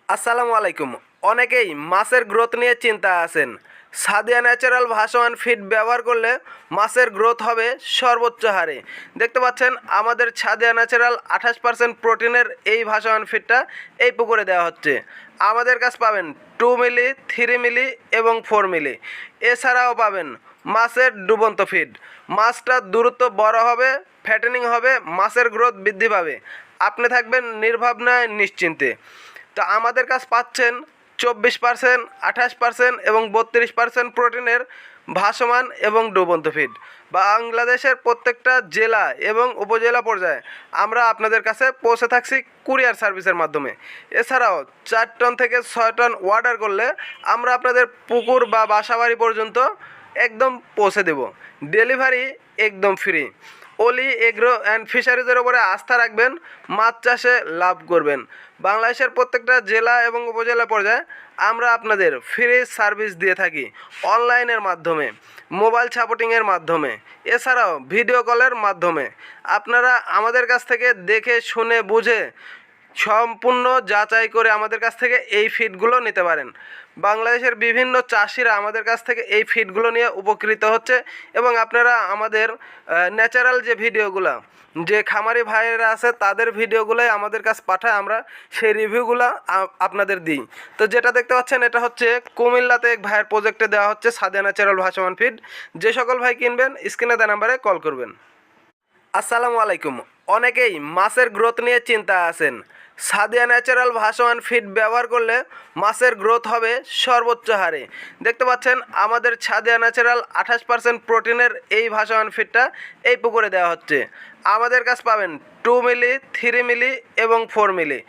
আসসালামু আলাইকুম। অনেকেই মাছের গ্রোথ নিয়ে চিন্তায় আছেন। সাদিয়া ন্যাচারাল ভাসমান ফিড ব্যবহার করলে মাছের গ্রোথ হবে সর্বোচ্চ হারে। দেখতে পাচ্ছেন আমাদের সাদিয়া ন্যাচারাল 28% প্রোটিনের এই ভাসমান ফিডটা এই পুকুরে দেওয়া হচ্ছে। আমাদের কাছে পাবেন 2 মিলি, 3 মিলি এবং 4 মিলি। এছাড়াও পাবেন মাছের ডুবন্ত ফিড। মাছটা দ্রুত বড় হবে, ফ্যাটেনিং হবে, মাছের গ্রোথ বৃদ্ধি পাবে। আপনি থাকবেন নির্ভাবনায় নিশ্চিন্তে। তো আমাদের কাছে পাচ্ছেন 24%, 28% এবং 32% প্রোটিনের ভাসমান এবং ডুবন্ত ফিড। বাংলাদেশের প্রত্যেকটা জেলা এবং উপজেলা পর্যায়ে আমরা আপনাদের কাছে পৌঁছে থাকছি কুরিয়ার সার্ভিসের মাধ্যমে। এছাড়াও 4 টন থেকে 6 টন অর্ডার করলে আমরা আপনাদের পুকুর বা বাসাবাড়ি পর্যন্ত একদম পৌঁছে দেব। ডেলিভারি একদম ফ্রি। অলি এগ্রো অ্যান্ড ফিশারিজের ওপরে আস্থা রাখবেন, মাছ চাষে লাভ করবেন। বাংলাদেশের প্রত্যেকটা জেলা এবং উপজেলা পর্যায়ে আমরা আপনাদের ফ্রি সার্ভিস দিয়ে থাকি অনলাইনের মাধ্যমে, মোবাইল সাপোর্টিংয়ের মাধ্যমে, এছাড়াও ভিডিও কলের মাধ্যমে। আপনারা আমাদের কাছ থেকে দেখে শুনে বুঝে সম্পূর্ণ যাচাই করে আমাদের কাছ থেকে এই ফিডগুলো নিতে পারেন। বাংলাদেশের বিভিন্ন চাষিরা আমাদের কাছ থেকে এই ফিডগুলো নিয়ে উপকৃত হচ্ছে এবং আপনারা আমাদের ন্যাচারাল যে ভিডিওগুলো, যে খামারি ভাইয়েরা আছে তাদের ভিডিওগুলোই আমাদের কাছে পাঠায়, আমরা সেই রিভিউগুলো আপনাদের দিই। তো যেটা দেখতে পাচ্ছেন এটা হচ্ছে কুমিল্লাতে এক ভাইয়ের প্রজেক্টে দেওয়া হচ্ছে সাদিয়া ন্যাচারাল ভাসমান ফিড। যে সকল ভাই কিনবেন স্ক্রিনে দেওয়া নাম্বারে কল করবেন। আসসালামু আলাইকুম। অনেকেই মাছের গ্রোথ নিয়ে চিন্তায় আছেন। সাদিয়া ন্যাচারাল ভাসমান ফিড ব্যবহার করলে মাছের গ্রোথ হবে সর্বোচ্চ হারে। দেখতে পাচ্ছেন আমাদের সাদিয়া ন্যাচারাল 28% প্রোটিনের এই ভাসমান ফিডটা এই পুকুরে দেওয়া হচ্ছে। আমাদের কাছে পাবেন 2 মিলি, 3 মিলি এবং 4 মিলি।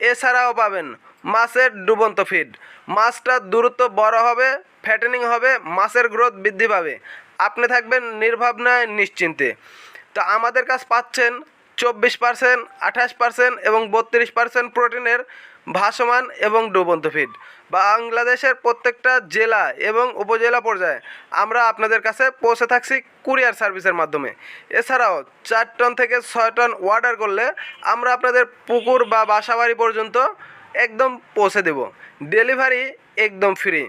এছাড়াও পাবেন মাছের ডুবন্ত ফিড। মাছটা দ্রুত বড় হবে, ফ্যাটেনিং হবে, মাছের গ্রোথ বৃদ্ধি পাবে। আপনি থাকবেন নির্ভাবনায় নিশ্চিন্তে। তো আমাদের কাছে পাচ্ছেন 24%, 28% এবং 32% প্রোটিনের ভাসমান এবং ডুবন্ত ফিড। বাংলাদেশের প্রত্যেকটা জেলা এবং উপজেলা পর্যায়ে আমরা আপনাদের কাছে পৌঁছে থাকছি কুরিয়ার সার্ভিসের মাধ্যমে। এছাড়াও 4 টন থেকে 6 টন অর্ডার করলে আমরা আপনাদের পুকুর বা বাসাবাড়ি পর্যন্ত একদম পৌঁছে দেব। ডেলিভারি একদম ফ্রি।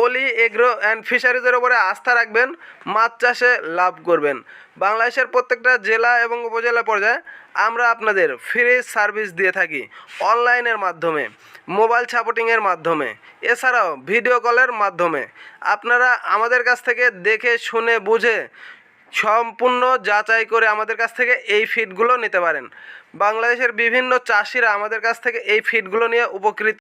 অলি এগ্রো অ্যান্ড ফিশারিজের ওপরে আস্থা রাখবেন, মাছ চাষে লাভ করবেন। বাংলাদেশের প্রত্যেকটা জেলা এবং উপজেলা পর্যায়ে আমরা আপনাদের ফ্রি সার্ভিস দিয়ে থাকি অনলাইনের মাধ্যমে, মোবাইল সাপোর্টিংয়ের মাধ্যমে, এছাড়াও ভিডিও কলের মাধ্যমে। আপনারা আমাদের কাছ থেকে দেখে শুনে বুঝে সম্পূর্ণ যাচাই করে আমাদের কাছ থেকে এই ফিডগুলো নিতে পারেন। বাংলাদেশের বিভিন্ন চাষিরা আমাদের কাছ থেকে এই ফিডগুলো নিয়ে উপকৃত